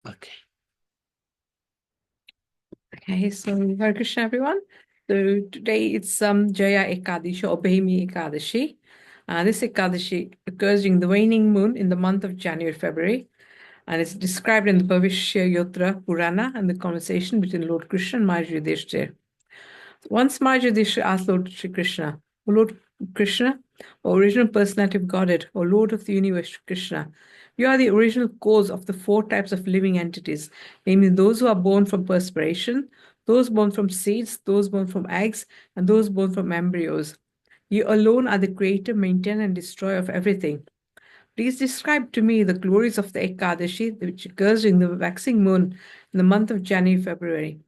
Okay. Okay, so Hare Krishna, everyone. So today it's Jaya Ekadashi or Bahimi Ekadashi. This Ekadashi occurs during the waning moon in the month of January, February, and it's described in the Bhavishya Yotra Purana and the conversation between Lord Krishna and Maharaja Yudhishthira. Once Maharaja Yudhishthira asked Lord Shri Krishna, "O Lord Krishna, O original personality of Godhead, O Lord of the universe, Krishna, you are the original cause of the four types of living entities, namely those who are born from perspiration, those born from seeds, those born from eggs, and those born from embryos. You alone are the creator, maintainer, and destroyer of everything. Please describe to me the glories of the Ekadashi, which occurs during the waxing moon in the month of January, February.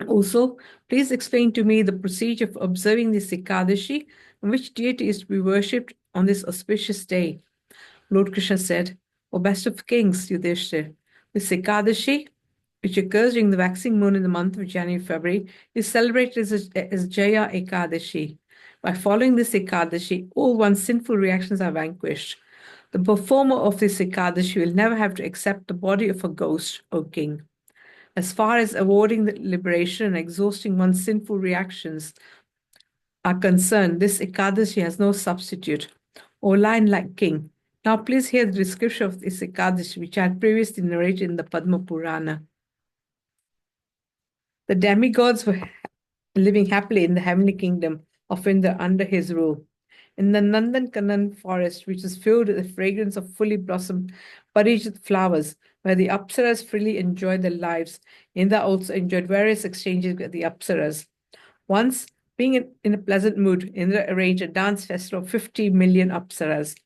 Also, please explain to me the procedure of observing this Ekadashi and which deity is to be worshipped on this auspicious day." Lord Krishna said, "O best of kings, Yudhishthira, this Ekadashi, which occurs during the waxing moon in the month of January, February, is celebrated as Jaya Ekadashi. By following this Ekadashi, all one's sinful reactions are vanquished. The performer of this Ekadashi will never have to accept the body of a ghost, O king. As far as awarding the liberation and exhausting one's sinful reactions are concerned, this Ekadashi has no substitute. O lion-like king, now please hear the description of this Ekadashi, which I had previously narrated in the Padma Purana. The demigods were living happily in the heavenly kingdom of Indra under his rule. In the Nandankanan forest, which is filled with the fragrance of fully blossomed Parijat flowers, where the Apsaras freely enjoy their lives, Indra also enjoyed various exchanges with the Apsaras. Once, being in a pleasant mood, Indra arranged a dance festival of 50 million Apsaras.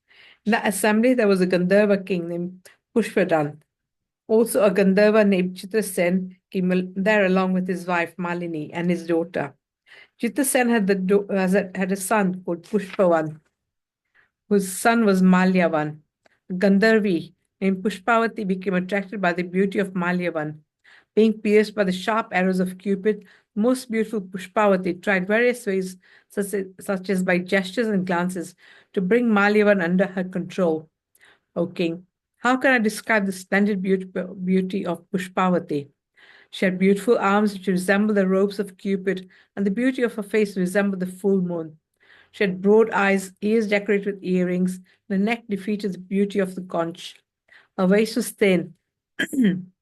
In the assembly, there was a Gandharva king named Pushpadan. Also, a Gandharva named Chitrasen came there along with his wife Malini and his daughter. Chitrasen had a son called Pushpavan, whose son was Malyavan. Gandharvi named Pushpavati became attracted by the beauty of Malyavan. Being pierced by the sharp arrows of Cupid, the most beautiful Pushpavati tried various ways, such as by gestures and glances, to bring Malyavan under her control. O king, how can I describe the splendid beauty of Pushpavati? She had beautiful arms which resembled the robes of Cupid, and the beauty of her face resembled the full moon. She had broad eyes, ears decorated with earrings, and a neck defeated the beauty of the conch. Her waist was thin, and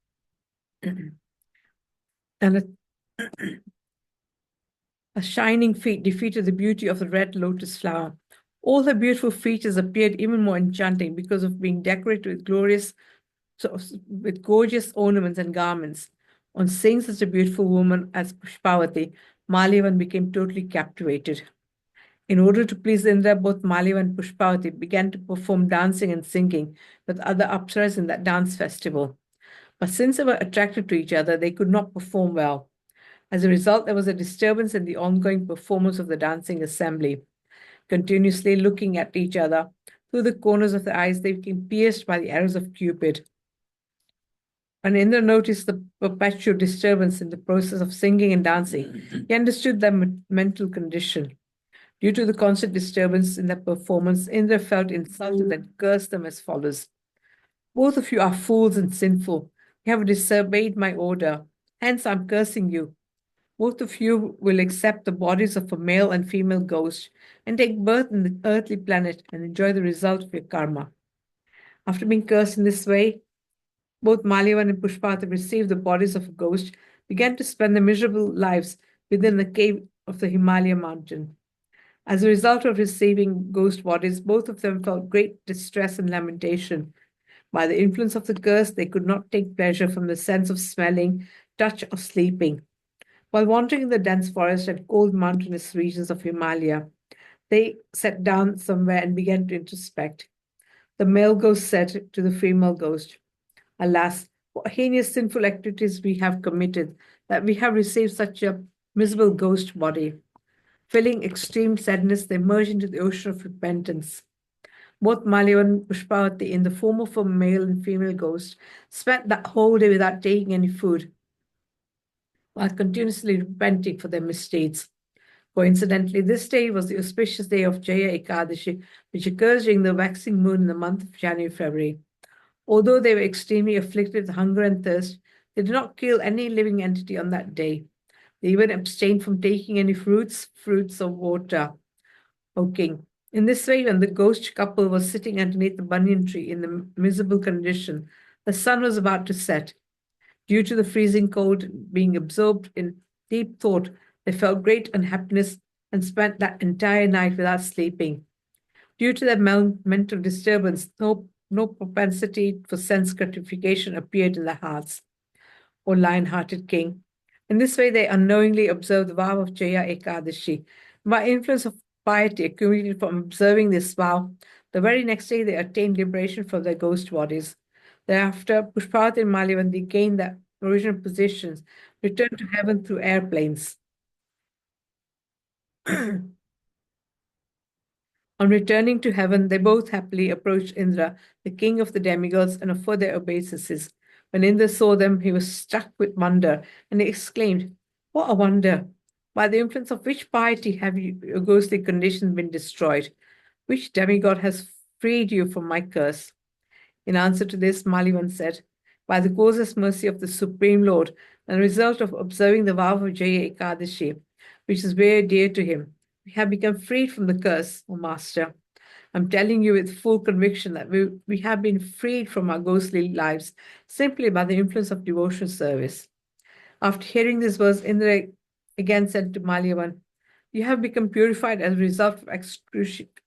a shining feet defeated the beauty of the red lotus flower. All her beautiful features appeared even more enchanting because of being decorated with gorgeous ornaments and garments. On seeing such a beautiful woman as Pushpavati, Malyavan became totally captivated. In order to please Indra, both Malyavan and Pushpavati began to perform dancing and singing with other apsaras in that dance festival. But since they were attracted to each other, they could not perform well. As a result, there was a disturbance in the ongoing performance of the dancing assembly. Continuously looking at each other, through the corners of their eyes, they became pierced by the arrows of Cupid. When Indra noticed the perpetual disturbance in the process of singing and dancing, he understood their mental condition. Due to the constant disturbance in their performance, Indra felt insulted and cursed them as follows: "Both of you are fools and sinful. You have disobeyed my order. Hence, I'm cursing you. Both of you will accept the bodies of a male and female ghost and take birth in the earthly planet and enjoy the result of your karma." After being cursed in this way, both Malyavan and Pushpata received the bodies of a ghost, began to spend their miserable lives within the cave of the Himalaya mountain. As a result of receiving ghost bodies, both of them felt great distress and lamentation. By the influence of the curse, they could not take pleasure from the sense of smelling, touch, or sleeping. While wandering in the dense forest and cold mountainous regions of Himalaya, they sat down somewhere and began to introspect. The male ghost said to the female ghost, "Alas, what heinous sinful activities we have committed, that we have received such a miserable ghost body." Feeling extreme sadness, they merged into the ocean of repentance. Both Malyavan and Pushpavati, in the form of a male and female ghost, spent that whole day without taking any food, while continuously repenting for their mistakes. Coincidentally, this day was the auspicious day of Jaya Ekadashi, which occurs during the waxing moon in the month of January, February. Although they were extremely afflicted with hunger and thirst, they did not kill any living entity on that day. They even abstained from taking any fruits or water, O king. In this way, when the ghost couple was sitting underneath the banyan tree in the miserable condition, the sun was about to set. Due to the freezing cold, being absorbed in deep thought, they felt great unhappiness and spent that entire night without sleeping. Due to their mental disturbance, no propensity for sense gratification appeared in their hearts, O lion-hearted king. In this way, they unknowingly observed the vow of Jaya Ekadashi. By influence of piety accumulated from observing this vow, the very next day they attained liberation from their ghost bodies. Thereafter, Pushpawati and Malyavanti gained their original positions, returned to heaven through airplanes. On returning to heaven, they both happily approached Indra, the king of the demigods, and offered their obeisances. When Indra saw them, he was struck with wonder, and he exclaimed, "What a wonder! By the influence of which piety have your ghostly conditions been destroyed? Which demigod has freed you from my curse?" In answer to this, Malivan said, "By the causeless mercy of the Supreme Lord, and the result of observing the vow of Jaya Ekadashi, which is very dear to him, we have become freed from the curse, O Master. I'm telling you with full conviction that we have been freed from our ghostly lives simply by the influence of devotional service." After hearing this verse, Indra again said to Malyavan, "You have become purified as a result of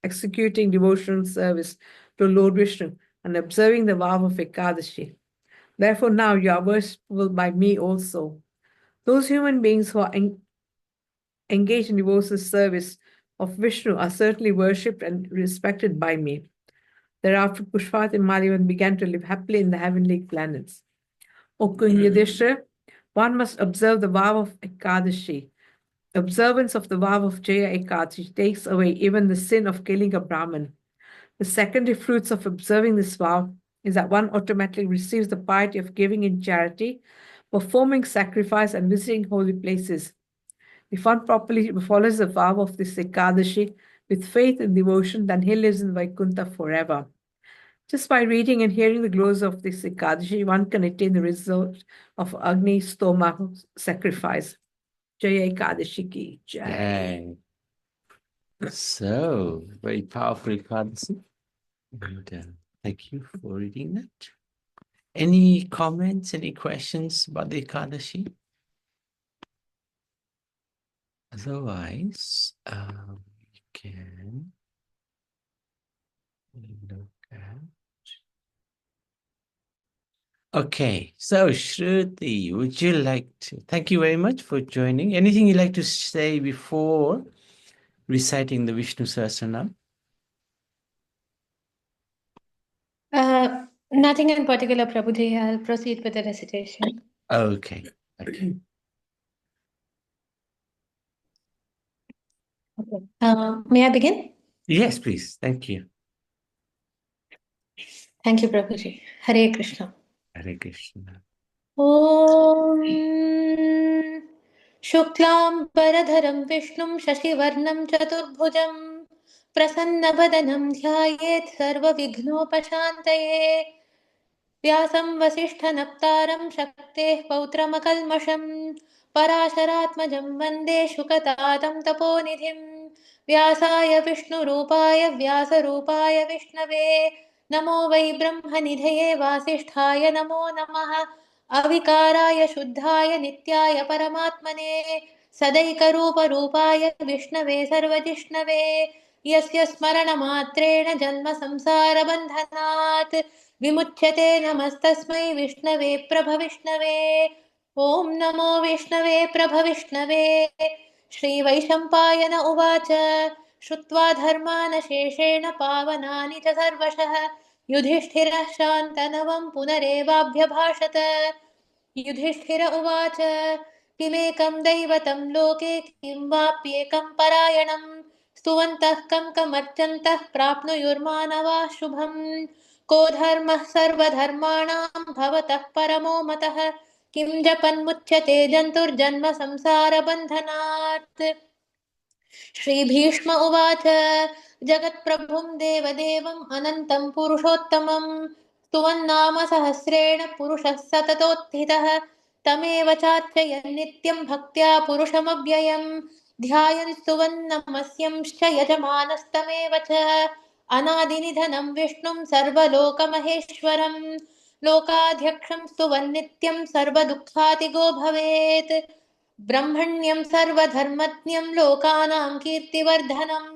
executing devotional service to Lord Vishnu and observing the vow of Ekadashi. Therefore, now you are worshipable by me also. Those human beings who are engaged in devotional service of Vishnu are certainly worshipped and respected by me." Thereafter, Pushpat and Malyavan began to live happily in the heavenly planets. O King Yudhishthira, one must observe the vow of Ekadashi. Observance of the vow of Jaya Ekadashi takes away even the sin of killing a Brahmin. The secondary fruits of observing this vow is that one automatically receives the piety of giving in charity, performing sacrifice, and visiting holy places. If one properly follows the vow of this Ekadashi with faith and devotion, then he lives in Vaikuntha forever. Just by reading and hearing the glories of this Ekadashi, one can attain the result of Agni Stoma sacrifice. Jaya Ekadashi ki jai. So, very powerful Ekadasi. And thank you for reading that. Any comments, any questions about the Ekadashi? Otherwise, we can look at. Okay, so Shruti, would you like to? Thank you very much for joining. Anything you'd like to say before reciting the Vishnu Sahasranam? Nothing in particular, Prabhuji. I'll proceed with the recitation. Okay. Okay. May I begin? Yes, please. Thank you. Thank you, Prabhuji. Hare Krishna. Hare Krishna. Om Shuklam Paradharam Vishnum Shashivarnam Chaturbhujam Prasannavadhanam Dhyayet Sarva Vighnopashantaye Vyasam Vasishthanaptaram Shakteः Pautramakαλmasham Parasharatmajam Vande Shukatatam Taponidhim Vyasaya Vishnurupaya Vyasarupaya Vishnave Namo Vai Brahmanidhaye Vasishthaya Namo Namaha Avikaraaya Shuddhaya Nityaya Paramatmane Sadaikaruparupaaya Vishnave Sarvajishnave Yasya Smaranamatrena Janma Samsara Bandhanat विमुच्यते नमस्तस्मै विष्णवे प्रभविष्णवे ॐ नमो विष्णवे प्रभविष्णवे श्रीवैशम्पायन उवाच श्रुत्वा धर्मान् शेषेण पावनानि च सर्वशः युधिष्ठिरः शान्तनवं पुनरेवाभ्यभाषत युधिष्ठिर उवाच किमेकं दैवतं लोके किं वाप्येकं परायणं स्तुवन्तः कं कमर्चन्तः प्राप्नुयुर्मानवाः शुभम् को धर्मः सर्वधर्माणां भवतः परमो मतः किं जपन्मुच्यते जन्तुर्जन्म संसारबन्धनात् श्रीभीष्म उवाच जगत्प्रभुं देवदेवम् अनन्तं पुरुषोत्तमं स्तुवन्नाम सहस्रेण पुरुषः सततोत्थितः तमेव चार्चयन् नित्यं भक्त्या पुरुषमव्ययम् ध्यायन् स्तुवन्नमस्यंश्च यजमानस्तमेव च अनादिनिधनं विष्णुं सर्वलोकमहेश्वरम् लोकाध्यक्षं स्तुवन्नित्यं सर्वदुःखातिगो भवेत् ब्रह्मण्यं सर्वधर्मज्ञं लोकानां कीर्तिवर्धनम्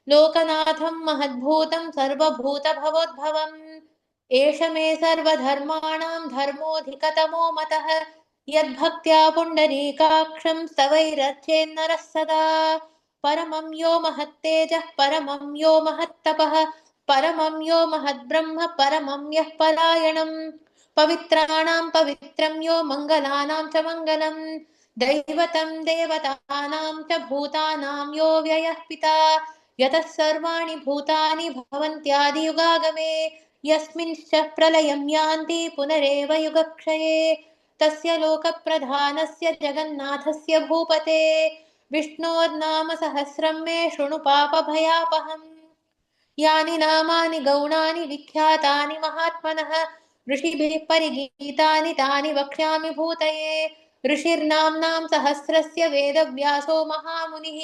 लोकनाथं महद्भूतं सर्वभूतभवोद्भवम् एष मे सर्वधर्माणां धर्मोऽधिकतमो मतः यद्भक्त्या पुण्डरीकाक्षं स्तवैरर्चेन्नरः सदा परमं यो महत्तेजः परमं यो महत्तपः परमं यो महद्ब्रह्म परमं यः परायणम् पवित्राणां पवित्रं यो मङ्गलानां च मङ्गलम् दैवतं देवतानां च भूतानां यो व्ययः पिता यतः सर्वाणि भूतानि भवन्त्यादियुगागमे यस्मिंश्च प्रलयं यान्ति पुनरेव युगक्षये तस्य लोकप्रधानस्य जगन्नाथस्य भूपते विष्णोर्नाम सहस्रं मे शृणु पापभयापहम् यानि नामानि गौणानि विख्यातानि महात्मनः ऋषिभिः परिगीतानि तानि वक्ष्यामि भूतये ऋषिर्नाम्नां सहस्रस्य वेदव्यासो महामुनिः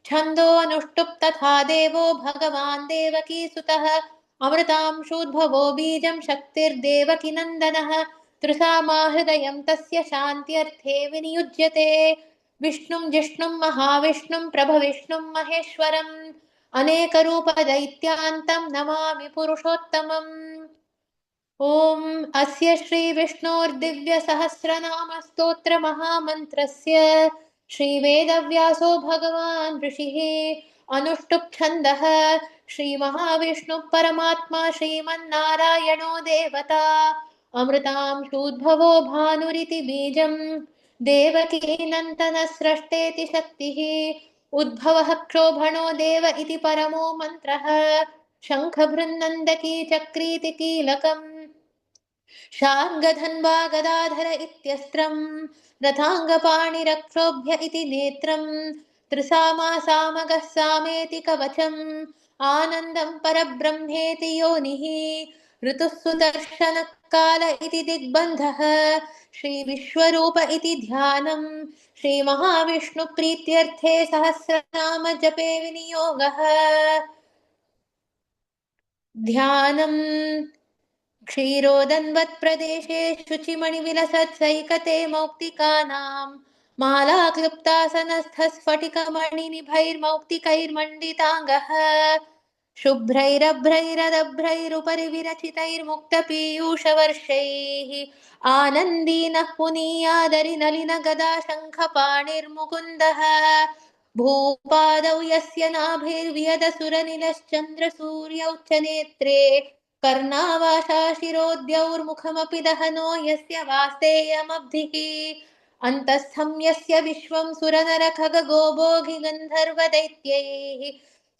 छन्दोऽनुष्टुप् तथा देवो भगवान् देवकीसुतः अमृतांशूद्भवो बीजं शक्तिर्देवकीनन्दनः त्रिसामाहृदयं तस्य शान्त्यर्थे विनियुज्यते विष्णुं जिष्णुं महाविष्णुं प्रभविष्णुं महेश्वरम् अनेकरूपदैत्यान्तं नमामि पुरुषोत्तमम् ॐ अस्य श्रीविष्णोर्दिव्यसहस्रनामस्तोत्रमहामन्त्रस्य श्रीवेदव्यासो भगवान् ऋषिः अनुष्टुप् छन्दः श्रीमहाविष्णुः परमात्मा श्रीमन्नारायणो देवता अमृतांशूद्भवो भानुरिति बीजं देवकीनन्दनस्रष्टेति शक्तिः उद्भवः क्षोभणो देव इति परमो मन्त्रः शङ्खभृन्नन्दकी चक्रीति कीलकम् शार्ङ्गधन्वा गदाधर इत्यस्त्रं रथाङ्गपाणिरक्षोभ्य इति नेत्रं त्रिसामा सामगः सामेति कवचम् आनन्दं परब्रह्मेति योनिः ऋतुः सुदर्शनकाल इति दिग्बन्धः श्रीविश्वरूप इति ध्यानं श्रीमहाविष्णुप्रीत्यर्थे सहस्रनाम जपे विनियोगः ध्यानम् क्षीरोदन्वत्प्रदेशे शुचिमणिविलसत्सैकते मौक्तिकानां मालाक्लुप्तासनस्थस्फटिकमणिनिभैर्मौक्तिकैर्मण्डिताङ्गः शुभ्रैरभ्रैरदभ्रैरुपरि विरचितैर्मुक्तपीयूषवर्षैः आनन्दीनः पुनीयादरिनलिनगदा शङ्खपाणिर्मुकुन्दः भूपादौ यस्य नाभिर्व्यदसुरनिलश्चन्द्रसूर्यौ च नेत्रे कर्णावाशा शिरोद्यौर्मुखमपि दहनो यस्य वास्तेयमब्धिः अन्तस्थं यस्य विश्वं सुरनरखगोभोगिगन्धर्वदैत्यैः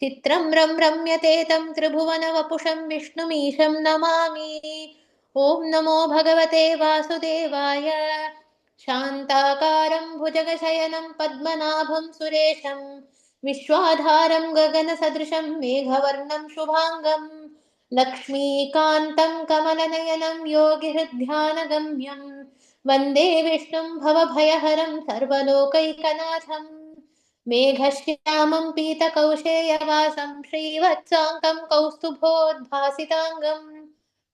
चित्रं रम्यते तं त्रिभुवनवपुषं विष्णुमीशं नमामि ॐ नमो भगवते वासुदेवाय शान्ताकारं भुजगशयनं पद्मनाभं सुरेशं विश्वाधारं गगनसदृशं मेघवर्णं शुभाङ्गं लक्ष्मीकान्तं कमलनयनं योगिहृद्ध्यानगम्यं वन्दे विष्णुं भवभयहरं सर्वलोकैकनाथम् मेघश्यामं पीतकौशेयवासं श्रीवत्साङ्कं कौस्तुभोद्भासिताङ्गं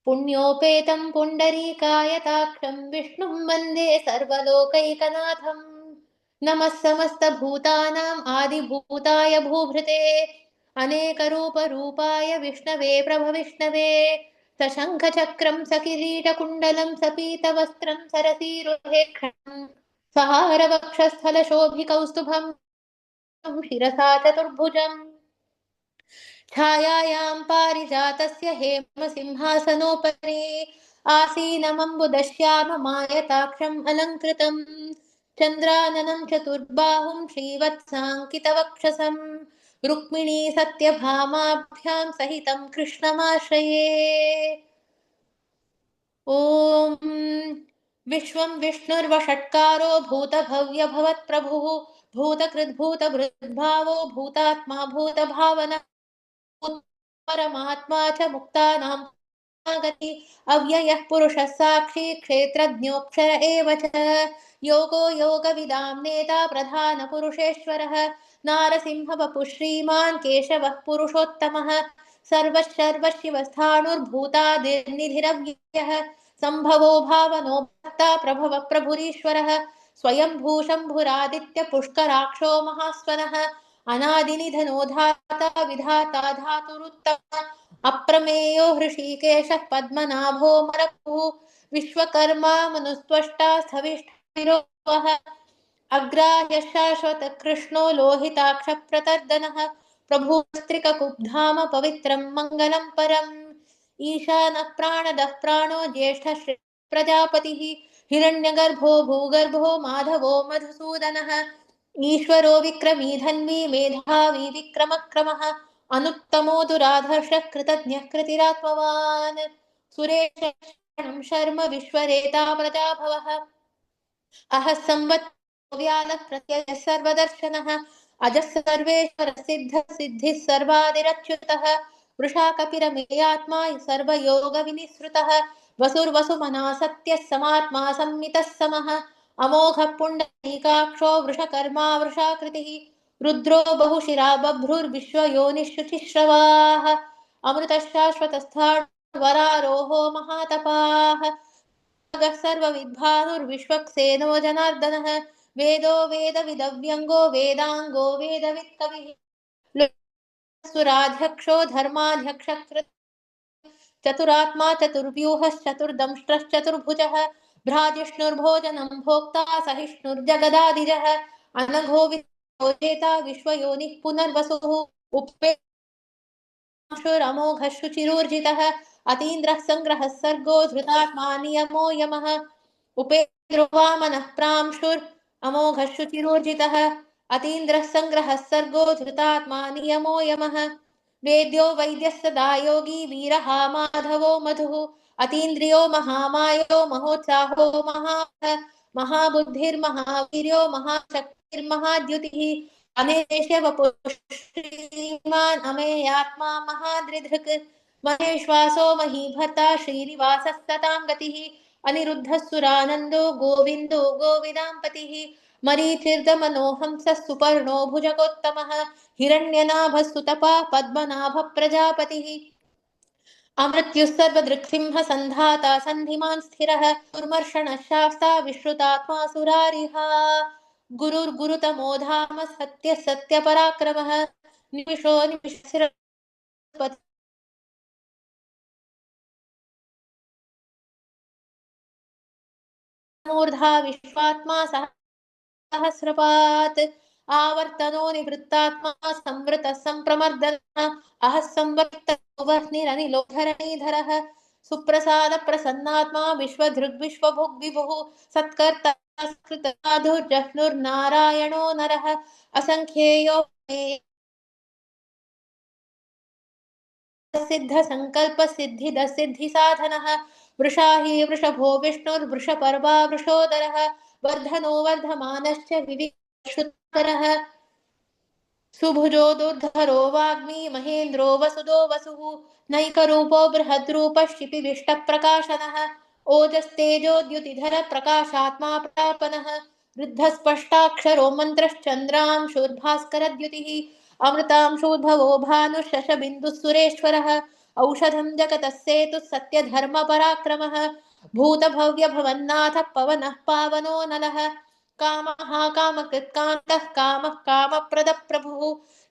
पुण्योपेतं पुण्डरीकायताक्षं विष्णुं वन्दे सर्वलोकैकनाथम् नमः समस्तभूतानाम् आदिभूताय भूभृते अनेकरूपरूपाय विष्णवे प्रभविष्णवे सशङ्खचक्रं सकिरीटकुण्डलं सपीतवस्त्रं सरसीरुहेक्षणं सहारवक्षस्थलशोभिकौस्तुभम् शिरसा चतुर्भुजम् छायायां पारिजातस्य हेमसिंहासनोपरि आसीनमम्बुदश्याममायताक्षम् अलङ्कृतम् चन्द्राननं चतुर्बाहुं श्रीवत्साङ्कितवक्षसं रुक्मिणी सत्यभामाभ्यां सहितं कृष्णमाश्रये ॐ विश्वं विष्णुर्वषट्कारो भूतभव्यभवत्प्रभुः भूतकृद्भूतभृद्भावो भूतात्मा भूतभावना परमात्मा च मुक्तानां गति अव्ययः पुरुषः साक्षी क्षेत्रज्ञोऽक्षर एव च योगो योगविदां नेता प्रधानपुरुषेश्वरः नारसिंहवपुः श्रीमान् केशवः पुरुषोत्तमः सर्वशिवस्थाणुर्भूतादिर्निधिरव्ययः सम्भवो भावनो भक्ता प्रभव प्रभुरीश्वरः स्वयंभू शम्भुरादित्य पुष्कराक्षो महास्वनः अनादिनिधनो धाता विधाता धातुरुत्तमः अप्रमेयो हृषीकेशः पद्मनाभो मरकुः विश्वकर्मा मनुस्त्वष्टा स्थविष्ठिरोः अग्राह्य शाश्वत कृष्णो लोहिताक्ष प्रतर्दनः प्रभुस्त्रिककुब्धाम पवित्रं मङ्गलं परम् ईशानः प्राणदः प्राणो ज्येष्ठः प्रजापतिः हिरण्यगर्भो भूगर्भो माधवो मधुसूदनः ईश्वरो विक्रमी धन्वी मेधावी विक्रमक्रमः अनुत्तमो दुराधर्षः कृतज्ञः कृतिरात्मवान् सुरेशं शर्म विश्वरेता प्रजाभवः अह संवत् व्यालः प्रत्ययः सर्वदर्शनः अजः सर्वेश्वर सिद्धिः सर्वादिरच्युतः वृषा कपिरमेयात्मा सर्वयोगविनिसृतः वसुर्वसुमना सत्यः समात्मा संमितः समः अमोघः पुण्डरीकाक्षो वृषकर्मा वृषाकृतिः रुद्रो बहुशिरा बभ्रुर्विश्वयोनिःशुचिश्रवाः अमृतः शाश्वतस्थाणुर्वरारोहो महातपाः सर्वविद्भानुर्विश्वक्सेनो जनार्दनः वेदो वेदविदव्यङ्गो वेदाङ्गो वेदवित्कविः सुराध्यक्षो धर्माध्यक्षकृत् चतुरात्मा चतुर्व्यूहश्चतुर्दंष्ट्रश्चतुर्भुजः भ्राजिष्णुर्भोजनं भोक्ता सहिष्णुर्जगदादिजः अनघो विजेता विश्वयोनिः पुनर्वसुः उपेक्षुरमोघः शुचिरूर्जितः अतीन्द्रः सङ्ग्रहः सर्गो धृतात्मा नियमो यमः उपेन्द्रो वामनः प्रांशुर् अमोघः शुचिरूर्जितः अतीन्द्रः सङ्ग्रहः सर्गो धृतात्मा नियमो यमः वेद्यो वैद्यः सदा योगी वीरः माधवो मधुः अतीन्द्रियो महामायो महोत्साहो महाबुद्धिर्महावीर्यो महाशक्तिर्महाद्युतिः अमेष्य वपुः श्रीमान् अमेयात्मा महादृधृक् महेश्वासो महीभर्ता श्रीनिवासः सतां गतिः अनिरुद्धः सुरानन्दो गोविन्दो गोविदाम्पतिः मरीचिर्दमनोहंसः सुपर्णो भुजगोत्तमः हिरण्यनाभः सुतपा पद्मनाभः प्रजापतिः अमृत्युः सर्वदृक्सिंह सन्धाता सन्धिमान् स्थिरः दुर्मर्षणः शास्ता विश्रुतात्मा सुरारिहा गुरुर्गुरुतमो धाम सत्यः सत्यपराक्रमः निमिषो निमिषपति मूर्धा विश्वात्मा सहस्रपात् आवर्तनो निवृत्तात्मा संवृतः सम्प्रमर्दनः अहः संवर्तनो वह्निरनिलोधरणीधरः सुप्रसाद प्रसन्नात्मा विश्वधृग् विश्वभुग् विभुः सत्कर्ता कृतसाधुर्जह्नुर्नारायणो नरः असङ्ख्येयो सिद्ध संकल्प सिद्धिद सिद्धि साधनः वृषाही वृषभो विष्णुर्वृषपर्वा वृषोदरः वर्धनो वर्धमानश्च विविधश्रुतकरः सुभुजो दुर्धरो वाग्मी महेन्द्रो वसुदो वसुः नैकरूपो बृहद्रूपः शिपिविष्टप्रकाशनः ओजस्तेजोद्युतिधर प्रकाशात्मा प्रापनः वृद्धस्पष्टाक्षरो मन्त्रश्चन्द्रांशुर्भास्करद्युतिः अमृतांशोद्भवो भानुशशबिन्दुः सुरेश्वरः औषधं जगतः सेतुः सत्यधर्मपराक्रमः भूतभव्यभवन्नाथः पवनः पावनो नलः कामः कामकृत्कान्तः कामः कामप्रदप्रभुः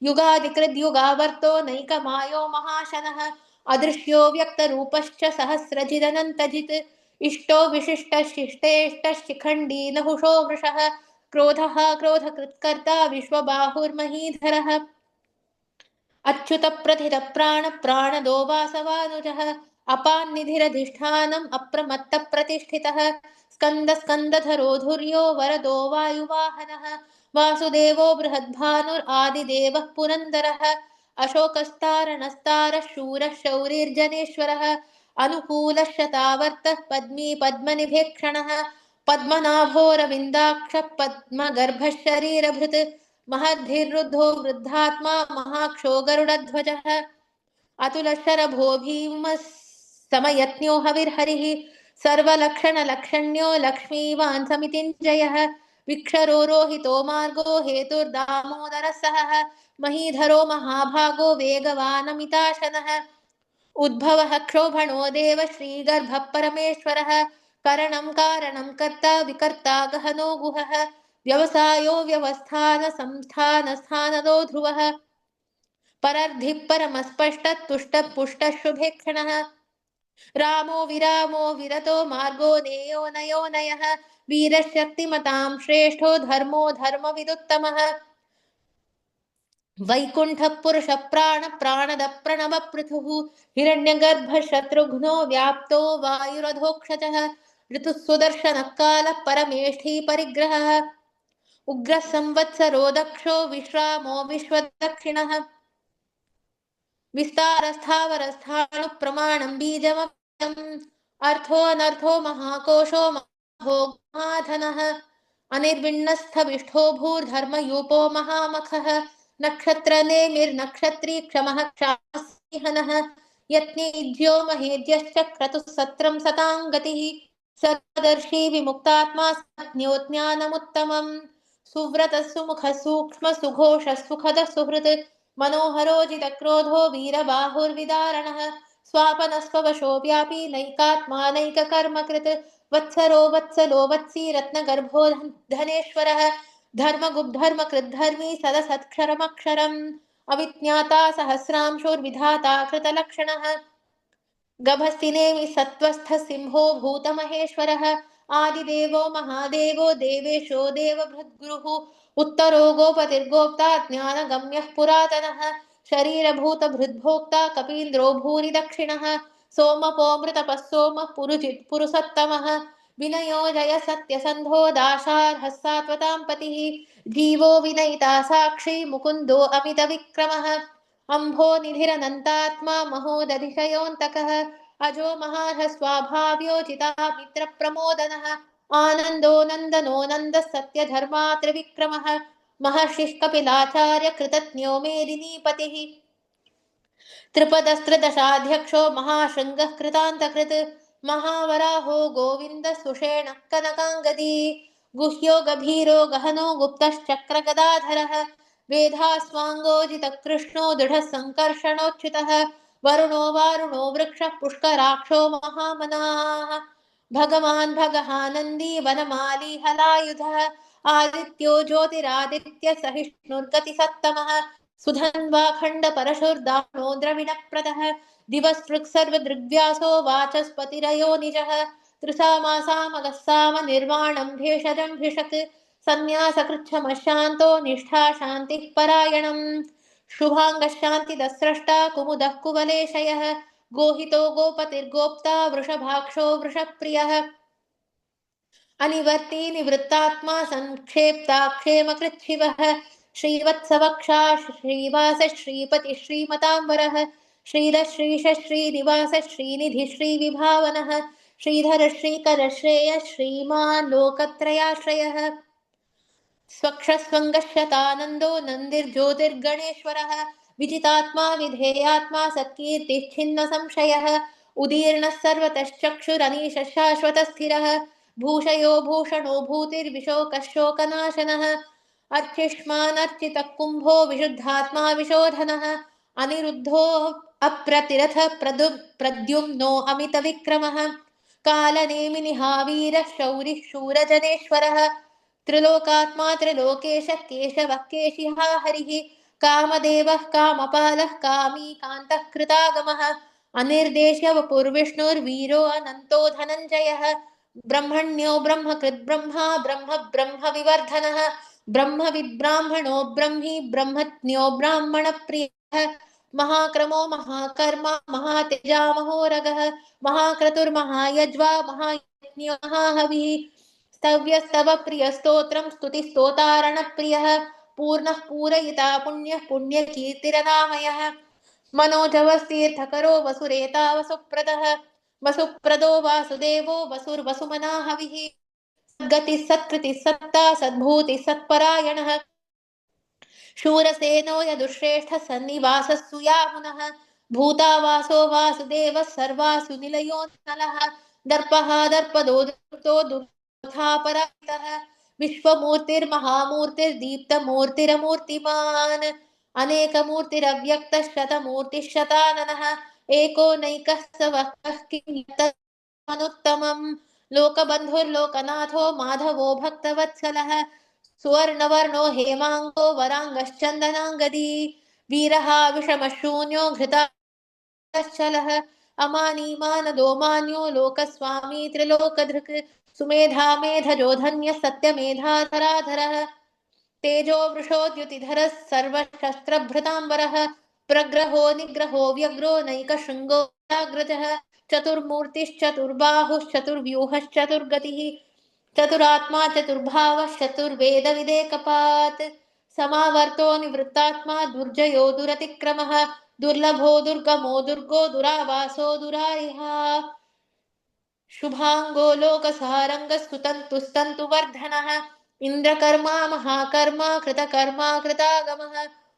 युगादिकृद्युगावर्तो नैकमायो महाशनः अदृश्यो व्यक्तरूपश्च सहस्रजिदनन्तजित् इष्टो विशिष्टशिष्टेष्टशिखण्डी नहुषो वृषः क्रोधः क्रोधकृत्कर्ता विश्वबाहुर्महीधरः अच्युतप्रथितप्राणदो वासवानुजः अपान्निधिरधिष्ठानम् अप्रमत्तप्रतिष्ठितः स्कन्दधरो धुर्यो वरदो वायुवाहनः वासुदेवो बृहद्भानुरादिदेवः पुरन्दरः अशोकस्तारणस्तारः शूरः शौरिर्जनेश्वरः अनुकूलः शतावर्तः पद्मी पद्मनिभेक्षणः पद्मनाभोरविन्दाक्षः पद्मगर्भः शरीरभृत् महद्भिर्रुद्धो वृद्धात्मा महाक्षो गरुडध्वजः अतुलशरभो भीमः समयज्ञो हविर्हरिः सर्वलक्षणलक्षण्यो लक्ष्मीवान् समितिञ्जयः विक्षरो रोहितो मार्गो हेतुर्दामोदरः सहः महीधरो महाभागो वेगवानमिताशनः उद्भवः क्षोभणो देव श्रीगर्भः परमेश्वरः करणं कारणं कर्ता विकर्ता गहनो गुहः व्यवसायो व्यवस्थान संस्थान स्थानदो ध्रुवः परर्धिः परमस्पष्टः तुष्टः पुष्टः शुभे क्षणः रामो विरामो विरतो मार्गो नेयो नयो नयः वीरशक्तिमतां श्रेष्ठो धर्मो धर्मविदुत्तमः वैकुण्ठः पुरुषः प्राणद प्रणव पृथुः हिरण्यगर्भः शत्रुघ्नो व्याप्तो वायुरधोक्षजः ऋतुः सुदर्शनः कालः परमेष्ठी परिग्रहः उग्रः संवत्सरो दक्षो विश्रामो विश्वदक्षिणः विस्तारस्थावरस्थाणु प्रमाणं बीजमव्ययम् अर्थो अनर्थो महाकोशो महाधनः अनिर्विण्णस्थविष्ठो भूर्धर्मयूपो महामखः नक्षत्रनेमिर्नक्षत्री क्षमः क्षामसिंहनः यत्नेज्यो महेज्यश्च क्रतुः सत्रं सतां गतिः सर्वदर्शी विमुक्तात्मा सज्ञो ज्ञानमुत्तमम् सुव्रतः सुमुखः सूक्ष्म सुघोषः सुखदः सुहृत् मनोहरोजितक्रोधो वीरबाहुर्विदारणः स्वापनस्ववशो व्यापी नैकात्मा नैककर्मकृत् वत्सरो वत्सलो वत्सी रत्नगर्भो धनेश्वरः धर्मगुब्धर्मकृद्धर्मी सदसत्क्षरमक्षरम् अविज्ञाता सहस्रांशोर्विधाता कृतलक्षणः गभस्तिनेमि सत्त्वस्थः सिंहो भूतमहेश्वरः आदिदेवो महादेवो देवेशो देवभृद्गुरुः उत्तरो गोपतिर्गोप्ता ज्ञानगम्यः पुरातनः शरीरभूतभृद्भोक्ता कपीन्द्रो भूरि दक्षिणः सोमपोऽमृतपः सोमः पुरुजित् पुरुषोत्तमः विनयो जय सत्यसन्धो दाशार्हः सात्वतां पतिः जीवो विनयिता साक्षी मुकुन्दो अमितविक्रमः अम्भो निधिरनन्तात्मा महोदधिशयोऽन्तकः अजो महार्ह स्वाभाव्योचिता मित्रप्रमोदनः आनन्दो नन्दनो नन्दः सत्यधर्मा त्रिविक्रमः महर्षिः कपिलाचार्य कृतज्ञो मेदिनीपतिः त्रिपदस्त्रिदशाध्यक्षो महाशृङ्गः कृतान्तकृत् महावराहो गोविन्दः सुषेणः कनकाङ्गदी गुह्यो गभीरो गहनो गुप्तश्चक्रगदाधरः वेधास्वाङ्गोजितकृष्णो दृढः सङ्कर्षणोच्युतः वरुणो वारुणो वृक्षः पुष्कराक्षो महामनाः भगवान् भगहानन्दी वनमाली हलायुधः आदित्यो ज्योतिरादित्य सहिष्णुर्गतिसत्तमः सुधन्वाखण्ड परशुर्दानो द्रविणप्रदः दिवसृक् सर्वदृग्व्यासो वाचस्पतिरयो निजः त्रिसामासामगः साम निर्वाणं भेषजं भिषक् संन्यासकृच्छमशान्तो निष्ठा शान्तिः परायणम् शुभाङ्गः शान्तिदस्रष्टा कुमुदः कुवलेशयः गोहितो गोपतिर्गोप्ता वृषभाक्षो वृषप्रियः अनिवर्ती निवृत्तात्मा संक्षेप्ता क्षेमकृच्छिवः श्रीवत्सवक्षा श्रीवास श्रीपति श्रीमताम्बरः श्रीधर श्रीश श्रीनिवास श्रीनिधि श्रीविभावनः श्रीधर श्रीकर श्रेय श्रीमान् लोकत्रयाश्रयः स्वक्षस्वङ्गश्यतानन्दो नन्दिर्ज्योतिर्गणेश्वरः विजितात्मा विधेयात्मा सत्कीर्तिश्छिन्न संशयः उदीर्णः सर्वतश्चक्षुरनीशः शाश्वतस्थिरः भूषयो भूषणो भूतिर्विशोकः शोकनाशनः अर्चिष्मानर्चितः कुम्भो विशुद्धात्मा विशोधनः अनिरुद्धो अप्रतिरथ प्रद्युम्नो अमितविक्रमः कालनेमिनिहावीरः शौरिः शूरजनेश्वरः त्रिलोकात्मा त्रिलोकेशः केशवः केशिहा हरिः कामदेवः कामपालः कामी कान्तः कृतागमः अनिर्देश्य वपुर्विष्णुर्वीरो अनन्तो धनञ्जयः ब्रह्मण्यो ब्रह्मकृद्ब्रह्मा ब्रह्म ब्रह्मविवर्धनः ब्रह्मविद्ब्राह्मणो ब्रह्मी ब्रह्मज्ञो ब्राह्मणप्रियः महाक्रमो महाकर्मा महातेजा महोरगः महाक्रतुर्महायज्वा महायज्ञो महाहविः स्तव्यस्तव प्रियस्तोत्रं स्तुतिस्तोतारणप्रियः पूर्णः पूरयिता पुण्यः पुण्यकीर्तिरनामयः मनोजवस्तीर्थकरो वसुरेता वसुप्रदः वसुप्रदो वासुदेवो वसुर्वसुमना हविः सद्गतिः सत्कृतिः सत्ता सद्भूतिः सत्परायणः शूरसेनो यदुश्रेष्ठः सन्निवासः सुयामुनः भूतावासो वासुदेवः सर्वासु निलयो नलः दर्पः दर्पदो दृप्तो दुर्था पराजितः विश्वमूर्तिर्महामूर्तिर्दीप्तमूर्तिरमूर्तिमान् अनेकमूर्तिरव्यक्तः शतमूर्तिः शताननः एको नैकः स वः किं अनुत्तमम् लोकबन्धुर्लोकनाथो माधवो भक्तवत्सलः सुवर्णवर्णो हेमाङ्गो वराङ्गश्चन्दनाङ्गदी वीरः विषमशून्यो घृताश्चलः अमानीमानदो मान्यो लोकस्वामी त्रिलोकधृक् सुमेधा मेधजो धन्यः सत्यमेधाधराधरः तेजो वृषोद्युतिधरः सर्वशस्त्रभृताम्बरः प्रग्रहो निग्रहो व्यग्रो नैकशृङ्गो व्याघ्रजः चतुर्मूर्तिश्चतुर्बाहुश्चतुर्व्यूहश्चतुर्गतिः चतुरात्मा चतुर्भावः चतुर्वेदविदेकपात् समावर्तो निवृत्तात्मा दुर्जयो दुरतिक्रमः दुर्लभो दुर्गमो दुर्गो दुरावासो दुरारिहा शुभांगो लोकसारङ्गस्तुतन्तुस्तन्तुवर्धनः इन्द्रकर्मा महाकर्मा कृतकर्मा कृतागमः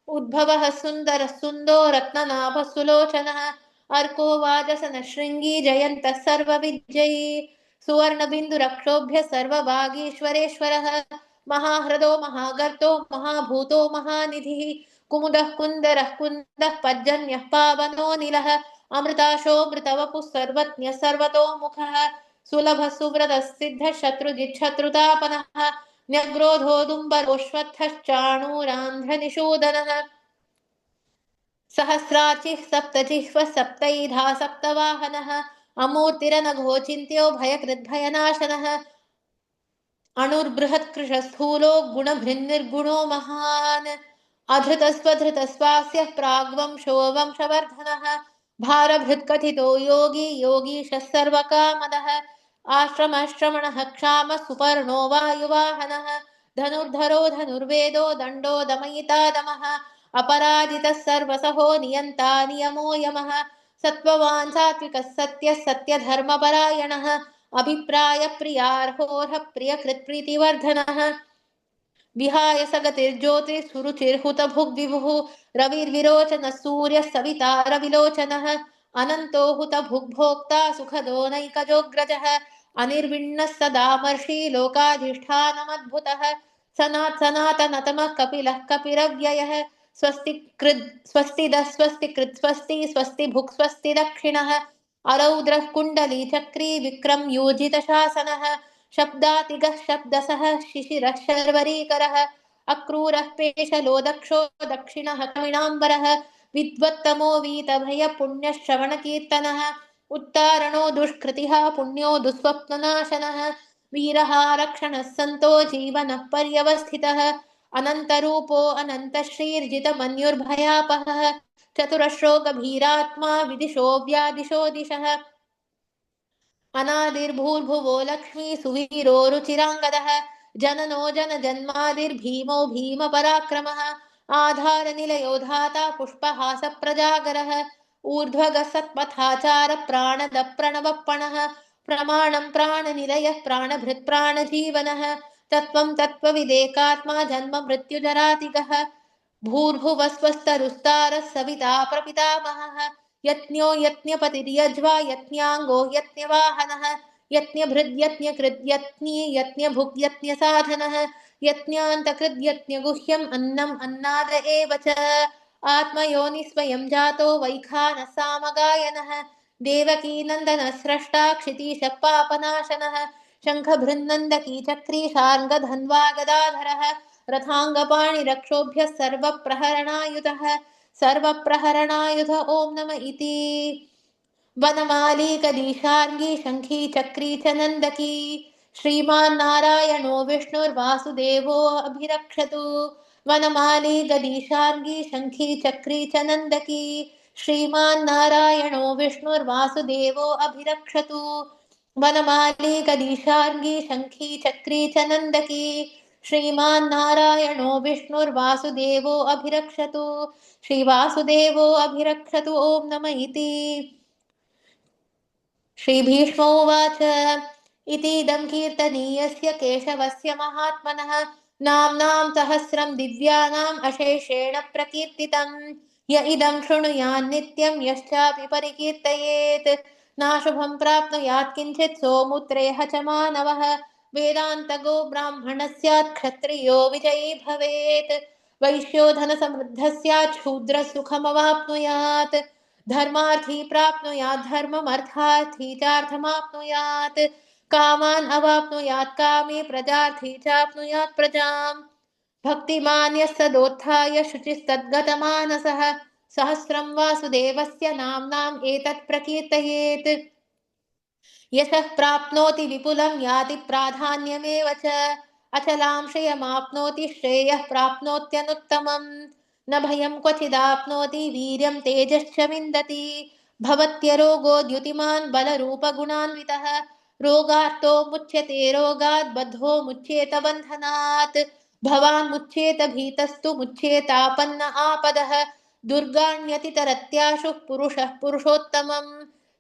उद्भवः सुन्दरः सुन्दो रत्ननाभः सुलोचनः अर्को वाजसनशृङ्गी जयन्तः सर्वविजयी सुवर्णबिन्दुरक्षोभ्य सर्वभागीश्वरेश्वरः महाह्रदो महागर्तो महाभूतो महानिधिः कुमुदः कुन्दरः कुन्दः पज्जन्यः पावनो निलः अमृताशोऽमृतवपुः सर्वज्ञः सर्वतोमुखः सुलभः सुव्रतः सिद्धः शत्रुजिच्छत्रुतापनः न्यग्रोधोदुम्बरोऽश्वत्थश्चाणूरान्ध्रनिषूदनः सहस्राचिः सप्तजिह्वः सप्तैधा सप्तवाहनः अमूर्तिरनघोचिन्त्यो भयकृद्भयनाशनः अणुर्बृहत्कृशस्थूलो गुणभृन्निर्गुणो महान् अधृतस्वधृतस्वास्यः प्राग्वंशो वंशवर्धनः भारभृत्कथितो योगी योगीशः सर्वकामदः आश्रमश्रमणः क्षामः सुपर्णो वायुवाहनः धनुर्धरो धनुर्वेदो दण्डो दमयिता दमः अपराजितः सर्वसहो नियन्ता नियमो यमः सत्त्ववान् सात्विकः सत्यः सत्यधर्मपरायणः अभिप्रायप्रियार्होर्ह प्रियकृत्प्रीतिवर्धनः विहाय सगतिर्ज्योतिः सुरुचिर्हुतभुग्विभुः रविर्विरोचनः सूर्यः सविता रविलोचनः अनन्तो हुतभुग्भोक्ता सुखदो नैकजोऽग्रजः अनिर्विण्णः सदामर्षि लोकाधिष्ठानमद्भुतः सनातनतमः कपिलः कपिरव्ययः स्वस्तिदः स्वस्तिकृत् स्वस्ति स्वस्ति भुक् स्वस्ति दक्षिणः अरौद्रः कुण्डली चक्री विक्रम योजितशासनः शब्दातिगः शब्दसः शिशिरः शर्वरीकरः अक्रूरः पेशलो दक्षो दक्षिणः कविणाम्बरः विद्वत्तमो वीतभयपुण्यश्रवणकीर्तनः उत्तारणो दुष्कृतिः पुण्यो दुःस्वप्ननाशनः वीरः रक्षणः सन्तो जीवनः पर्यवस्थितः अनन्तरूपो अनन्तश्रीर्जितमन्युर्भयापहः चतुरश्रो गभीरात्मा विदिशो व्यादिशो दिशः अनादिर्भूर्भुवो लक्ष्मी सुवीरो रुचिराङ्गदः जननो जनजन्मादिर्भीमो भीमपराक्रमः आधारनिलयो धाता पुष्पहासप्रजागरः ऊर्ध्वगः सत्पथाचार प्राणदप्रणवप्पणः प्रमाणं प्राणनिलयः प्राणभृत् प्राणजीवनः तत्त्वं तत्त्वविदेकात्मा जन्म मृत्युजरातिगः भूर्भुवस्वस्तरुस्तारः सविता प्रपितामहः यज्ञो यज्ञपतिर्यज्वा यज्ञाङ्गो यज्ञवाहनः यज्ञभृद्यज्ञकृद्यज्ञी यज्ञभुक् यज्ञसाधनः यज्ञान्तकृद्यज्ञगुह्यम् अन्नम् अन्नाद एव च आत्मयोनिस्वयं जातो वैखानः सामगायनः देवकीनन्दनः स्रष्टा क्षितीशः पापनाशनः शङ्खभृन्नन्दकी चक्री शार्ङ्गधन्वा गदाधरः रथाङ्गपाणिरक्षोभ्यः सर्वप्रहरणायुधः सर्वप्रहरणायुध ॐ नम इति वनमाली कदीशार्गी शङ्खी चक्री च नन्दकी श्रीमान्नारायणो विष्णुर्वासुदेवो अभिरक्षतु वनमाली गदीशार्गी शङ्खी चक्री च नन्दकी श्रीमान्नारायणो विष्णुर्वासुदेवो अभिरक्षतु वनमाली गदीशार्गी शङ्खी चक्री च नन्दकी श्रीमान्नारायणो विष्णुर्वासुदेवो अभिरक्षतु श्रीवासुदेवो अभिरक्षतु ॐ नम इति श्रीभीष्मोवाच इतीदं कीर्तनीयस्य केशवस्य महात्मनः नाम्नां सहस्रं दिव्यानाम् अशेषेण प्रकीर्तितम् य इदं शृणुयान् नित्यं यश्चापि परिकीर्तयेत् नाशुभं प्राप्नुयात् किञ्चित् सोमुत्रेह च मानवः वेदान्तगो ब्राह्मणः स्यात् क्षत्रियो विजयी भवेत् वैश्यो धनसमृद्धः स्यात् शूद्रः सुखमवाप्नुयात् धर्मार्थी प्राप्नुयात् धर्ममर्थार्थी चार्थमाप्नुयात् कामान् अवाप्नुयात् कामी प्रजार्थी चाप्नुयात् प्रजाम् भक्तिमान् यः सदोत्थाय शुचिस्तद्गतमानसः सहस्रं वासुदेवस्य नाम्नाम् एतत् प्रकीर्तयेत् यशः प्राप्नोति विपुलं याति प्राधान्यमेव च अचलां श्रियमाप्नोति श्रेयः प्राप्नोत्यनुत्तमम् न भयं क्वचिदाप्नोति वीर्यं तेजश्च विन्दति भवत्यरोगो द्युतिमान् बलरूपगुणान्वितः रोगार्तो मुच्यते रोगात् बद्धो मुच्येत बन्धनात् भवान् मुच्येत भीतस्तु मुच्येतापन्न आपदः दुर्गाण्यतितरत्याशुः पुरुषः पुरुषोत्तमम्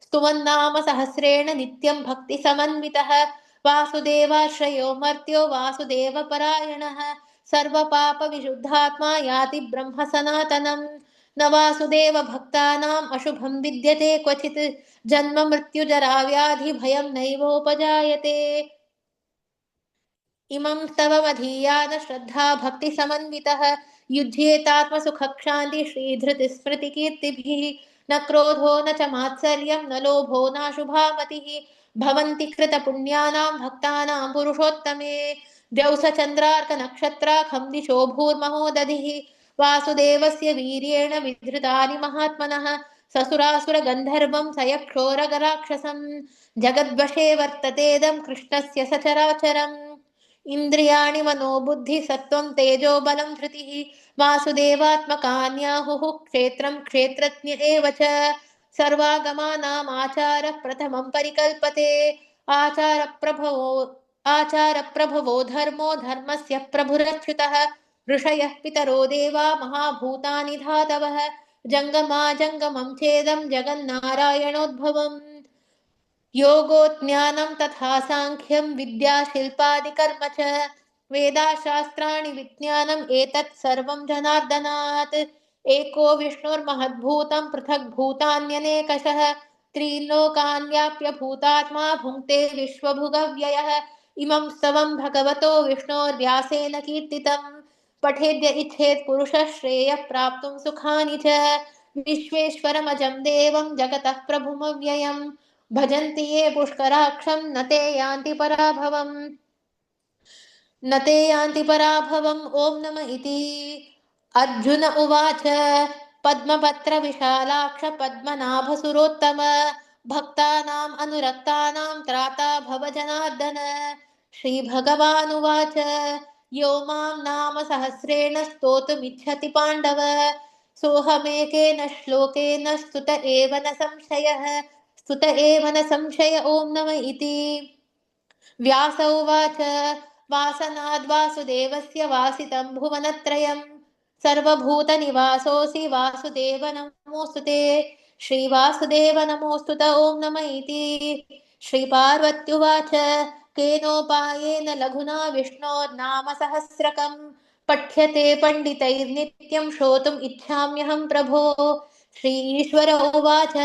स्तुवन्नाम सहस्रेण नित्यं भक्तिसमन्वितः वासुदेवाश्रयो मर्त्यो वासुदेवपरायणः सर्वपापविशुद्धात्मा याति ब्रह्म सनातनम् न वासुदेवभक्तानाम् अशुभं विद्यते क्वचित् जन्म मृत्युजराव्याधिभयं नैवोपजायते इमं स्तवमधीयान श्रद्धा भक्तिसमन्वितः युध्येतात्मसुखक्षान्ति श्रीधृतिस्मृतिकीर्तिभिः न क्रोधो न च मात्सर्यं न लोभो नाशुभामतिः भवन्ति कृतपुण्यानां भक्तानां पुरुषोत्तमे द्यौसचन्द्रार्कनक्षत्राखं दिशो भूर्महोदधिः वासुदेवस्य वीर्येण विधृतानि महात्मनः ससुरासुरगन्धर्वं सयक्षोरगराक्षसं जगद्वशे वर्ततेदं कृष्णस्य सचराचरम् इन्द्रियाणि मनोबुद्धि सत्त्वं तेजो बलं धृतिः वासुदेवात्मकान्याहुः क्षेत्रं क्षेत्रज्ञ एव च सर्वागमानाम् आचारः प्रथमं परिकल्पते आचारप्रभवो धर्मो धर्मस्य प्रभुरच्युतः ऋषयः पितरो देवा महाभूतानि धातवः जङ्गमाजङ्गमं छेदं जगन्नारायणोद्भवम् योगो ज्ञानं तथा साङ्ख्यं विद्या शिल्पादिकर्म च वेदाशास्त्राणि विज्ञानम् एतत् सर्वं जनार्दनात् एको विष्णुर्महद्भूतं पृथग्भूतान्यनेकशः त्रीन् व्याप्य भूतात्मा भुङ्क्ते विश्वभुगव्ययः इमं स्तवं भगवतो विष्णोर्व्यासेन कीर्तितं पठेद्य इच्छेत् पुरुषः श्रेयः प्राप्तुं सुखानि च विश्वेश्वरमजं देवं जगतः प्रभुमव्ययम् भजन्ति ये पुष्कराक्षं न ते यान्ति पराभवम् ॐ नम इति अर्जुन उवाच पद्मपत्रविशालाक्ष पद्मनाभसुरोत्तम भक्तानाम् अनुरक्तानां त्राता भव जनार्दन श्रीभगवानुवाच यो मां नाम सहस्रेण स्तोतुमिच्छति पाण्डव सोऽहमेकेन श्लोकेन स्तुत एव न संशय ॐ नम इति व्यास उवाच वासनाद्वासुदेवस्य वासितं भुवनत्रयं सर्वभूतनिवासोऽसि वासुदेव नमोऽस्तु ते श्रीवासुदेव नमोऽस्तु त ॐ नम इति श्रीपार्वत्युवाच केनोपायेन लघुना विष्णोर्नाम सहस्रकं पठ्यते पण्डितैर्नित्यं श्रोतुम् इच्छाम्यहं प्रभो श्रीश्वर उवाच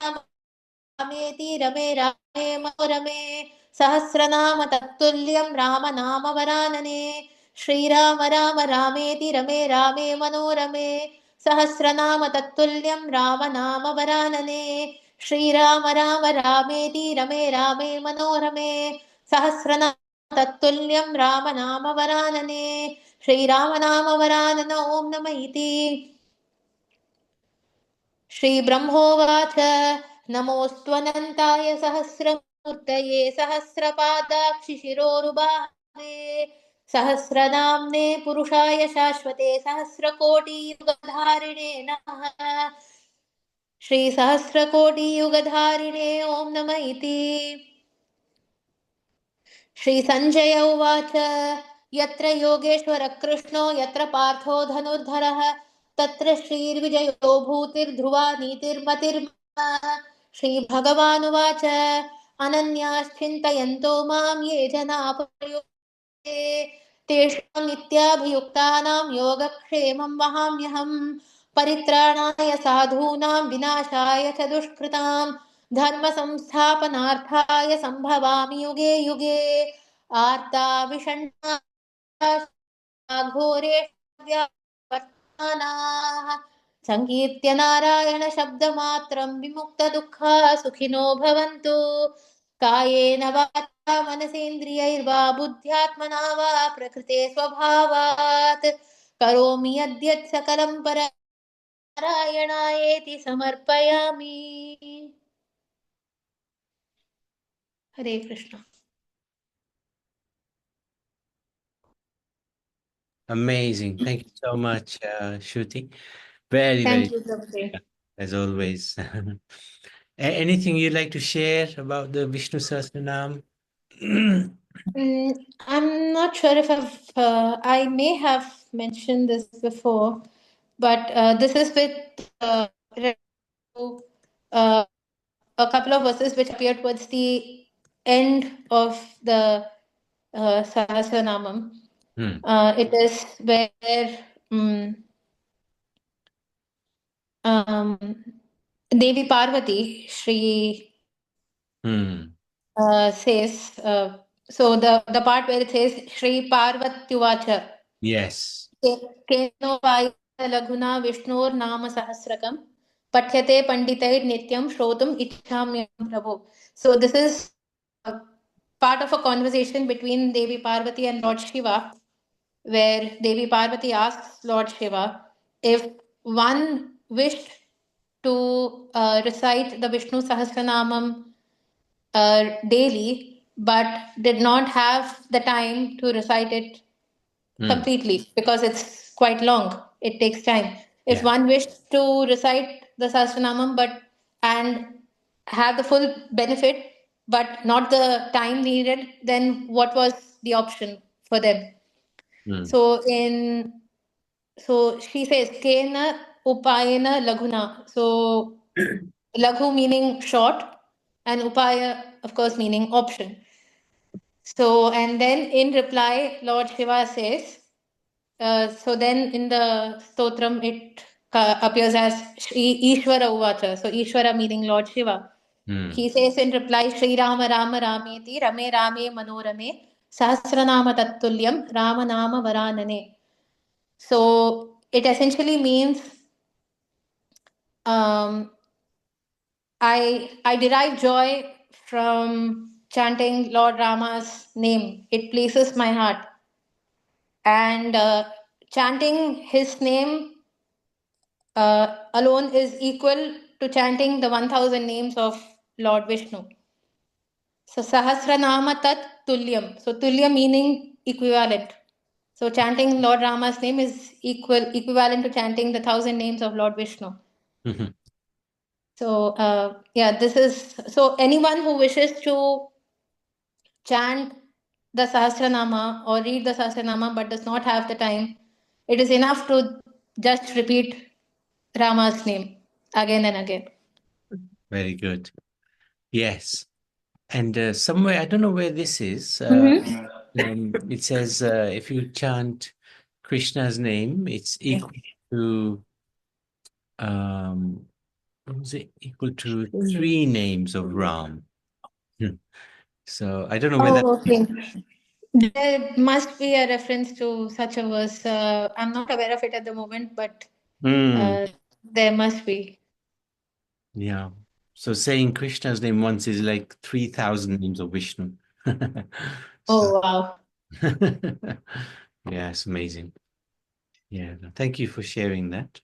रामेति रमे रामे मनोरमे सहस्रनाम तत्तुल्यं राम नाम वरानने श्रीराम राम रामेति रमे रामे मनोरमे सहस्रनाम तत्तुल्यं राम नाम वरानने श्रीराम राम रामेति रमे रामे मनोरमे सहस्रनाम तत्तुल्यं राम नाम वरानने श्रीराम नाम वरानन ॐ नम इति श्रीब्रह्मोवाच नमोऽस्त्वनन्ताय सहस्रमूर्तये सहस्रपादाक्षिशिरोरुबाहवे सहस्रनाम्ने पुरुषाय शाश्वते सहस्रकोटियुगधारिणे नमः श्रीसहस्रकोटियुगधारिणे ॐ नम इति श्रीसञ्जय उवाच यत्र योगेश्वरः कृष्णो यत्र पार्थो धनुर्धरः तत्र श्रीर्विजयो भूतिर्ध्रुवा नीतिर्मतिर्मम श्रीभगवानुवाच अनन्याश्चिन्तयन्तो मां ये जना पर्युक्ते तेषां नित्याभियुक्तानां योगक्षेमं वहाम्यहम् परित्राणाय साधूनां विनाशाय च दुष्कृतां धर्म संस्थापनार्थाय संभवामि युगे युगे आर्ता विषण्णा घोरेष्व्यावर्तमानाः सङ्कीर्त्य नारायण शब्दमात्रं विमुक्तदुःखा सुखिनो भवन्तु कायेन वाचा मनसेन्द्रियैर्वा बुद्ध्यात्मना वा प्रकृते स्वभावात् करोमि यद्यत् सकलं नारायणायेति समर्पयामि हरे Krishna Amazing. Thank you so much, Shruti. Very, Thank very, you, Prabhuji. as always. Anything you'd like to share about the Vishnu Sahasranam? I'm not sure if I may have mentioned this before, but this is with uh, a couple of verses which appear towards the end of the Sahasranamam. It is where Devi Parvati, Shri says, so the part where it says Shri Parvatyuvacha Yes. केनो वाय लघुना विष्णोर्नाम सहस्रकं पठ्यते पंडितैर् नित्यं श्रोतुम् इच्छाम्यहं प्रभो. So this is a part of a conversation between Devi Parvati and Lord Shiva, where Devi Parvati asks Lord Shiva if one wished to recite the Vishnu Sahasranamam daily, but did not have the time to recite it completely because it's quite long. It takes time. If Yeah. one wished to recite the Sahasranamam and have the full benefit, but not the time needed, then what was the option for them? So she says Kena Upayana Laguna. So Laghu meaning short and Upaya of course meaning option. So and then in reply Lord Shiva says, so then in the stotram it appears as Shri Ishvara Uvacha. So Ishvara meaning Lord Shiva. He says in reply, Shri Rama Rama Rameti Rame Rame Manorame Sahasranama Tattulyam Rama Nama Varanane. So it essentially means I derive joy from chanting Lord Rama's name. It pleases my heart. And chanting his name alone is equal to chanting the 1000 names of Lord Vishnu. So Sahasranama Tat Tulyam. So Tulya meaning equivalent. So chanting Lord Rama's name is equivalent to chanting the 1000 names of Lord Vishnu. So this is so anyone who wishes to chant the Sahasranama or read the Sahasranama but does not have the time, it is enough to just repeat Rama's name again and again. Very good. Yes. And somewhere, I don't know where this is. It says if you chant Krishna's name, it's equal to what was it? Equal to 3 names of Ram. So I don't know whether. Oh, okay. There must be a reference to such a verse. I'm not aware of it at the moment, but there must be. Yeah. So saying Krishna's name once is like 3,000 names of Vishnu. Oh, wow. Yeah, it's amazing. Yeah. Thank you for sharing that.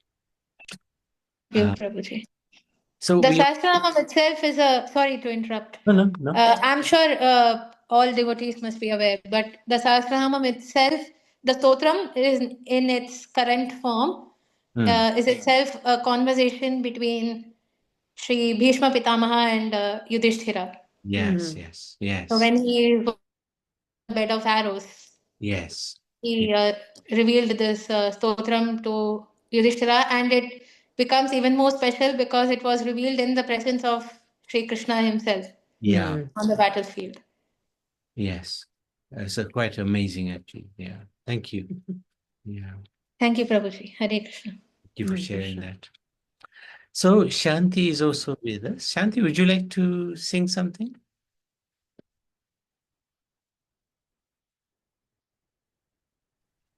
Thank you, Prabhuji. So The we. Sahasranamam itself is a. Sorry to interrupt. No. I'm sure all devotees must be aware, but the Sahasranamam itself, the Stotram is in its current form, is itself a conversation between Sri Bhishma Pitamaha and Yudhishthira. Yes. So when he was on the bed of arrows, Yes. he revealed this Stotram to Yudhishthira, and it becomes even more special because it was revealed in the presence of Sri Krishna himself on the battlefield. Yes. It's quite amazing, actually. Yeah. Thank you. Yeah. Thank you, Prabhuji. Hare Krishna. you for sharing that. So Shanti is also with us. Shanti, would you like to sing something?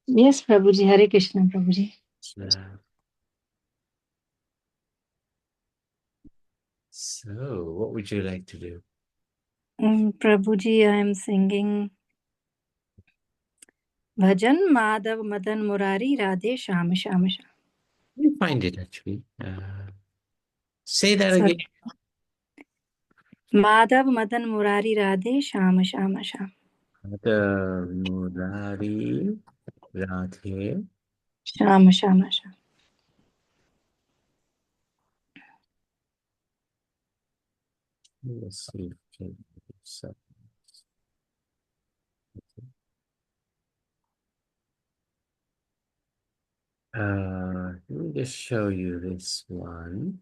Yes, Prabhuji. Hare Krishna, Prabhuji. So, what would you like to do? Prabhuji, I am singing Bhajan Madhav Madan Murari Radhe Sham Sham Sham. You find it actually. Say that Sorry. again. Madhav Madan Murari Radhe Sham Sham Sham. Radha Murari Radhe. Sham Sham Sham. Let's see. Let me just show you this one.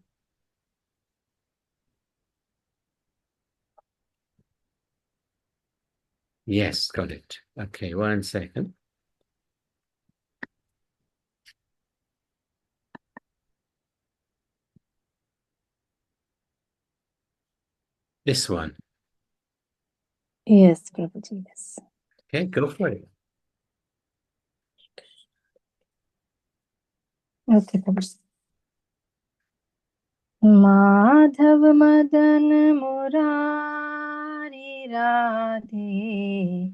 Yes, got it. Okay, 1 second. This one. Yes, Prabhuji, yes. Okay, go for it. Okay, Prabhuji. Madhava मदन मुरारी राधे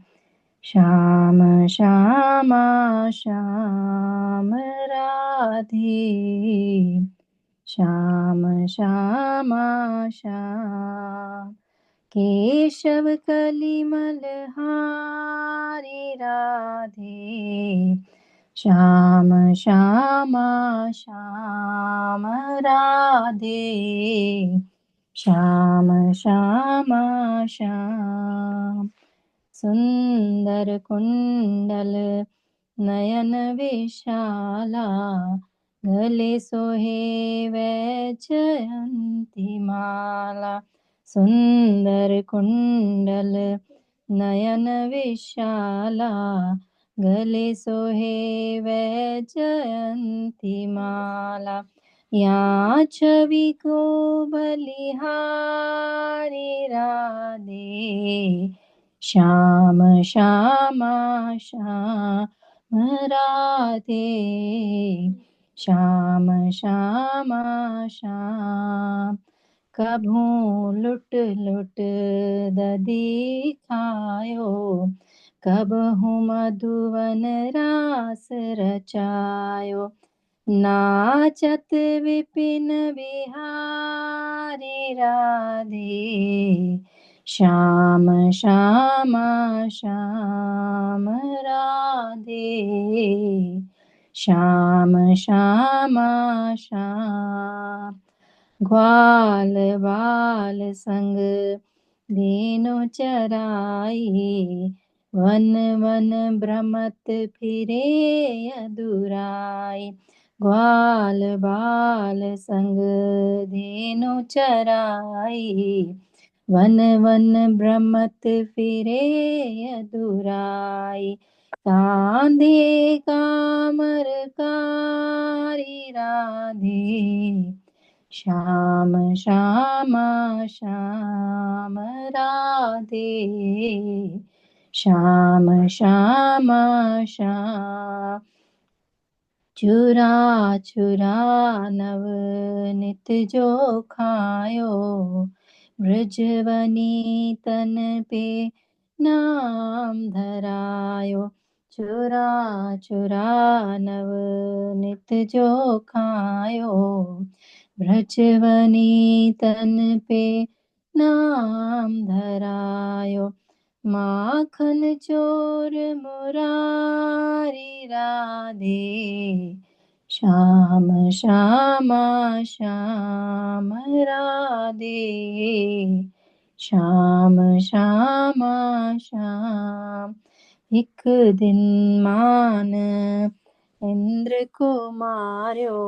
श्याम श्यामा श्याम राधे श्याम श्यामा श्याम केशव कलिमल हारी राधे श्याम श्यामा श्याम राधे श्याम श्यामा श्याम सुंदर कुंडल नयन विशाला गले सोहे वैजयंती माला सुंदर कुंडल नयन विशाला गले सोहे वैजयंती माला या छवि को बलिहारी राधे श्याम श्यामा श्याम राधे श्याम श्यामा श्याम कभू लुट लुट दधी खायो कबहु मधुवन रास रचायो नाचत विपिन बिहारी राधे श्याम श्यामा श्याम राधे श्याम श्यामा श्याम ग्वाल बाल संग दीनो चराई वन वन भ्रमत फिरे अदुराई ग्वाल बाल संग दीनो चराई वन वन भ्रमत फिरे अदुराई कांधे कामर कारी राधे श्याम श्यामा श्याम राधे श्याम श्यामा श्याम चुरा चुरा नव नित जो खायो ब्रजवनी तन पे नाम धरायो चुरा चुरा नव नित जो खायो ब्रजवनी तन पे नाम धरायो माखन चोर मुरारी राधे श्याम श्यामा श्याम राधे श्याम श्यामा श्याम एक दिन मान इंद्र को मार्यो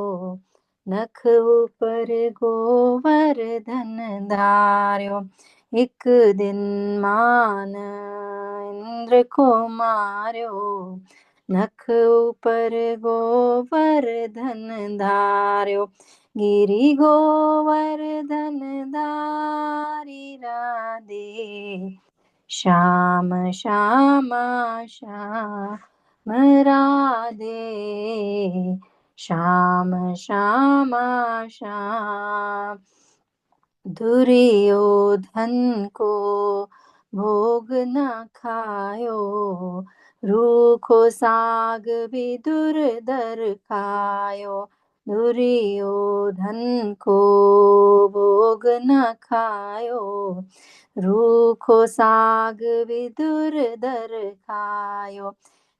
नख ऊपर गोवर्धन धार्यो एक दिन मान इंद्र को मार्यो नख ऊपर गोवर्धन धार्यो, गिरि गोवर्धन धारी राधे, श्याम श्यामा श्याम राधे, श्याम श्यामा श्याम। दुर्योधन को भोग न खायो, रूखो साग भी दुर्धर खायो, दुर्योधन को भोग न खायो, रूखो साग भी दुर्धर खायो,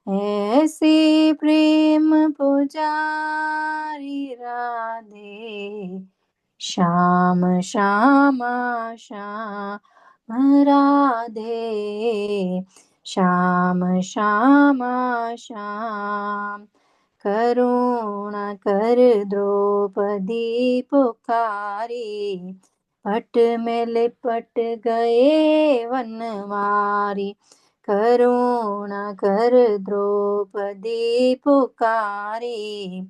ऐसी प्रेम पुजारी राधे, श्याम श्यामा श्याम राधे, श्याम श्यामा श्याम। करुणा कर द्रौपदी पुकारी, पट में लिपट गए वनमारी, करुणा कर द्रौपदी पुकारी,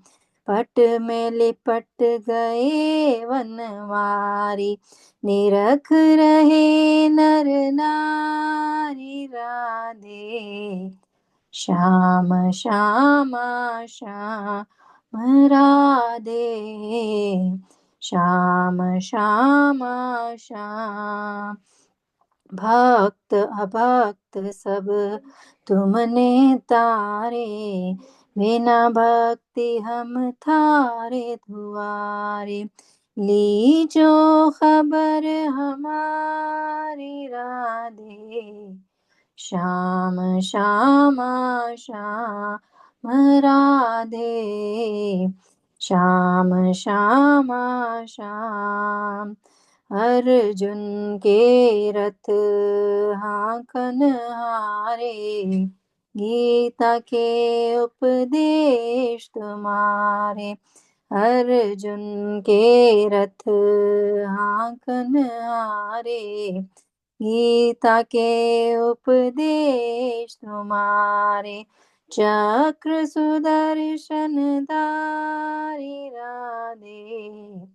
पट में लिपट गए वनवारी, निरख रहे नर नारी राधे, श्याम श्यामा श्याम राधे, श्याम श्यामा श्याम। भक्त अभक्त सब तुमने तारे, बिना भक्ति हम थारे दुआरे, लीजो खबर हमारी राधे, श्याम श्यामा श्याम राधे, श्याम श्यामा श्याम। अर्जुन के रथ हाँकन हारे, गीता के उपदेश तुम्हारे, अर्जुन के रथ हाँकन हारे, गीता के उपदेश तुम्हारे, चक्र सुदर्शन धारी राधे,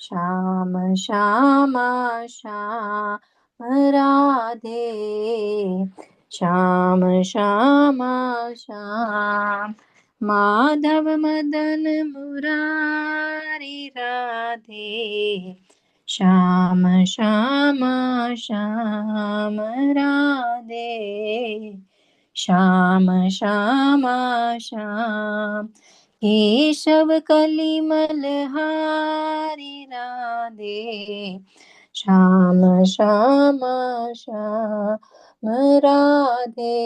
श्याम श्यामा श्याम राधे, श्याम श्यामा श्याम। माधव मदन मुरारी राधे, श्याम श्यामा श्याम राधे, श्याम श्यामा श्याम। केशव कलिमल हारी राधे, श्याम श्यामा श्याम राधे,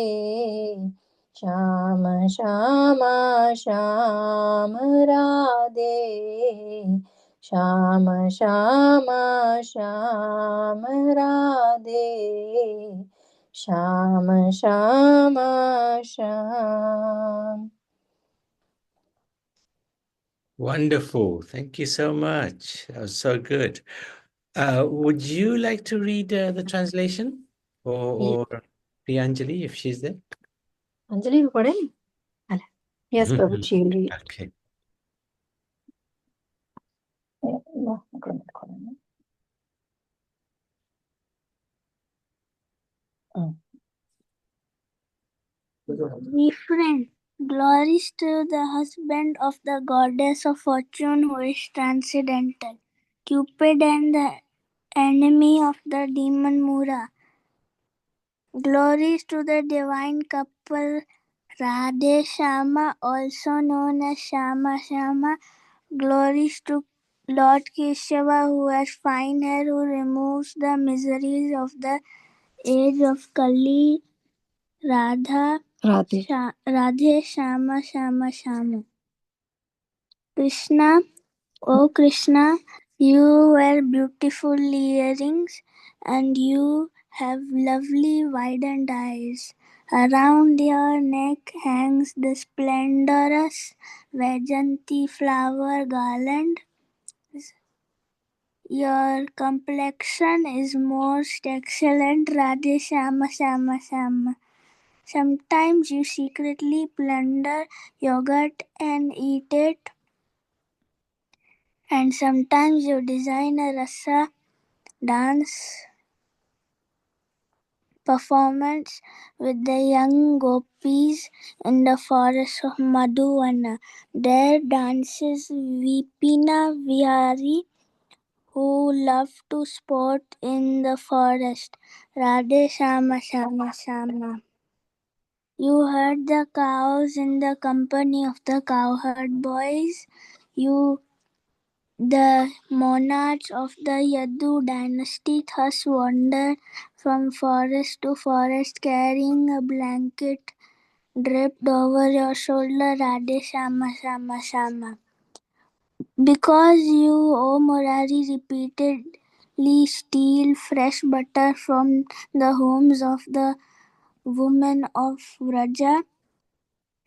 श्याम श्यामा श्याम राधे, श्याम श्यामा श्याम राधे, श्याम श्यामा श्याम। Wonderful. Thank you so much. That was so good. Would you like to read the translation? Or Priyanjali, if she's there? Anjali को पढ़े नहीं? Yes, Prabhu, she will read. Okay. Refrain. Glories to the husband of the goddess of fortune who is transcendental, Cupid, and the enemy of the demon Mura. Glories to the divine couple Radhe Shama, also known as Shama Shama. Glories to Lord Keshava, who has fine hair, who removes the miseries of the age of Kali. Radhe Shama Shama Shama. Krishna, oh Krishna, you wear beautiful earrings and you have lovely widened eyes. Around your neck hangs the splendorous Vajanti flower garland. Your complexion is most excellent, Radhe Shama Shama Shama. Sometimes you secretly plunder yogurt and eat it. And sometimes you design a rasa dance performance with the young gopis in the forest of Madhuvana. There dances Vipina Vihari, who loved to sport in the forest. Radhe Shama Shama Shama. You herd the cows in the company of the cowherd boys. The monarchs of the Yadu dynasty thus wandered from forest to forest carrying a blanket draped over your shoulder. Radhe Shama Shama Shama. Because you, O Murari, repeatedly steal fresh butter from the homes of the women of Vraja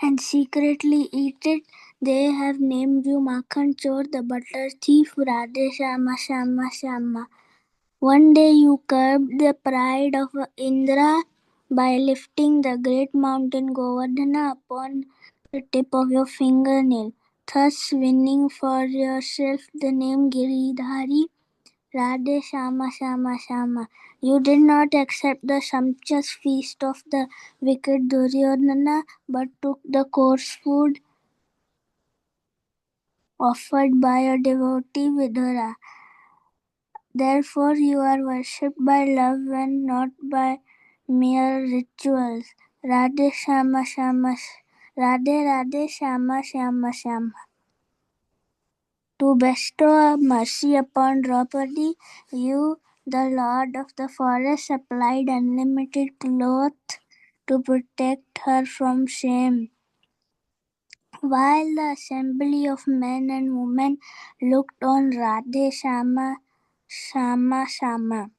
and secretly eat it, they have named you Makhan Chor, the butter thief. Radhe Shama Shama Shama. One day you curbed the pride of Indra by lifting the great mountain Govardhana upon the tip of your fingernail, thus winning for yourself the name Giridhari. Radhe Shama Shama Shama. You did not accept the sumptuous feast of the wicked Duryodhana, but took the coarse food offered by a devotee Vidura. Therefore you are worshipped by love and not by mere rituals. Radhe Shama Shama. Radhe Radhe Shama Shama Shama. To bestow mercy upon Draupadi, you, the lord of the forest, supplied unlimited cloth to protect her from shame. While the assembly of men and women looked on, Radhe Shama Shama Shama.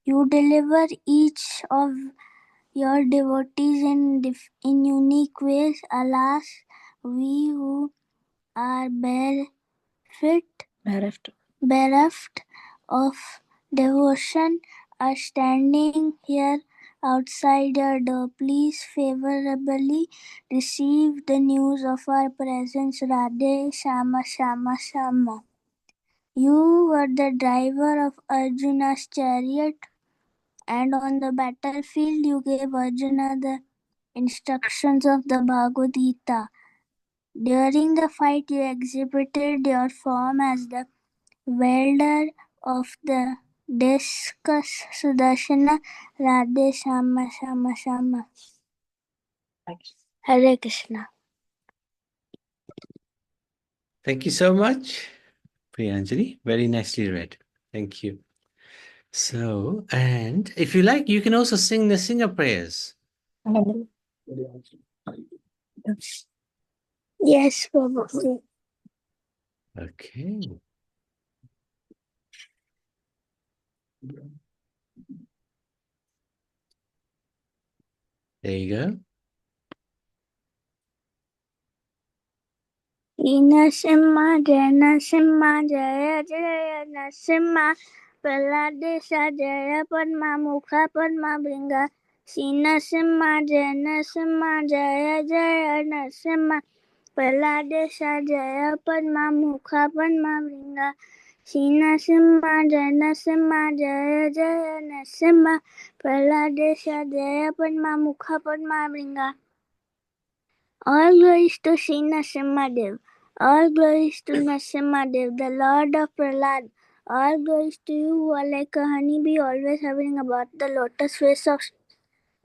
You deliver each of your devotees in unique ways. Alas, we who are bereft of devotion are standing here outside your door. Please favorably receive the news of our presence. Radhe Shama Shama Shama. You were the driver of Arjuna's chariot, and on the battlefield you gave Arjuna the instructions of the Bhagavad Gita. During the fight you exhibited your form as the wielder of the discus Sudarshana. Radhe Shama Shama Shama. Hare Krishna. Thank you so much, Priyanjali. Very nicely read. Thank you. So, and if you like, you can also sing the singer prayers. Yes, Prabhu. Okay. There you go. Narasimha Jaya Narasimha Jaya Jaya Narasimha Praladesha Jaya Padma Mukha Padma Bringa Narasimha Jaya Narasimha Jaya Jaya Narasimha Praladesha Jaya Padma Mukha Padma Bringa Narasimha Jaya Narasimha Jaya Jaya Narasimha Praladesha Jaya Padma Mukha Padma Bringa. All glories to Sri Narasimhadev. All glories to Narasimhadev, the Lord of Prahlad. All glories to you who are like a honeybee, always hovering about the lotus face of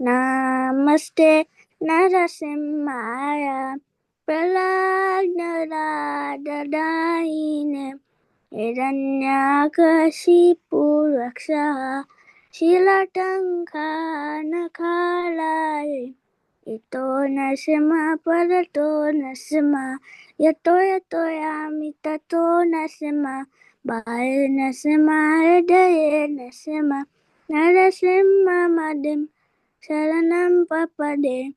Namaste Narasimhaya. Prahlad Naradadayine Hiranyakashipu Raksha Shilatanka Nakalaye. Ito Narasimha Parato Narasimha Yato Yato Yami Tato Narasimha Bhaya Narasimha Hridaya Narasimha Narasimha Madim Sharanam Papade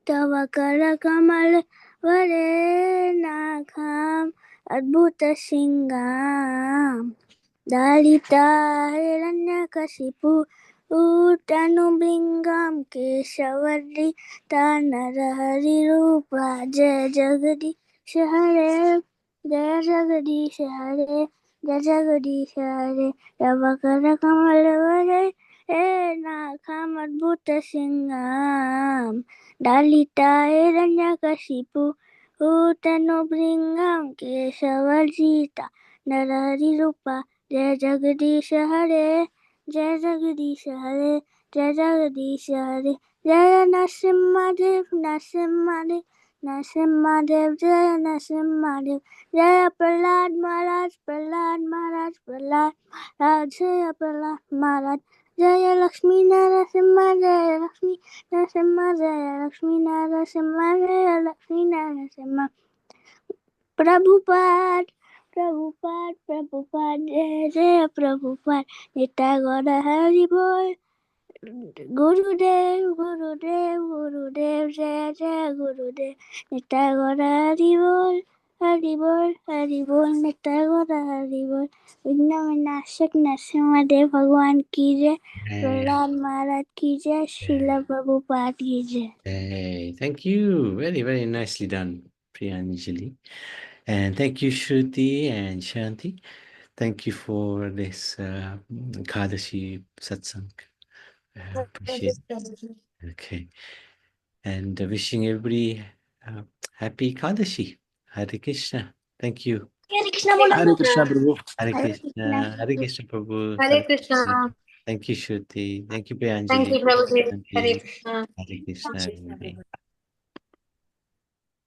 Tava Kara Kamal Vare Nakham Adbhuta Singam Dalita Hiranyakashipu ऊटनुबृङ्गं केशवदृता नरहरिरूपा जय जगदीश हरे जय जगदीश हरे जय जगदीश हरे रवकरकमलवरे हे नाखामद्भुतसिंहां दलिताहिरण्यकशिपु ऊटनुबृङ्गं केशवदृता नरहरिरूपा जय जगदीश हरे जय जगदीश हरे जय जगदीश हरे जय नरसिंहदेव नरसिंहदेव नरसिंहदेव जय नरसिंहदेव जय प्रहलाद महाराज प्रहलाद महाराज प्रहलाद महाराज जय प्रहलाद महाराज जय लक्ष्मी नरसिंह जय लक्ष्मी नरसिंह जय लक्ष्मी नरसिंह जय लक्ष्मी नरसिंह प्रभुपाद प्रभुपाद प्रभुपाद जय जय प्रभुपाद नित्य गौर हरि बोल गुरुदेव गुरुदेव गुरुदेव जय जय गुरुदेव नित्य गौर हरि बोल हरि बोल हरि बोल नित्य गौर हरि बोल विघ्न विनाशक नरसिंहदेव भगवान की जय प्रहलाद महाराज की जय श्रील प्रभुपाद की जय Hey, thank you. Very, very nicely done, Priyanjali. And thank you, Shruti and Shanti. Thank you for this Kadashi satsang. Appreciate it. Okay. And wishing everybody happy Kadashi. Hare Krishna. Thank you. Hare Krishna बोलो Hare Krishna, Prabhu. Hare Hare Krishna. Hare Krishna, Prabhu. Hare Krishna. Thank you, Shruti. Thank you, Thank Priyanjali. you, Prabhuji. Shanti. Hare Krishna. Hare Krishna, everybody.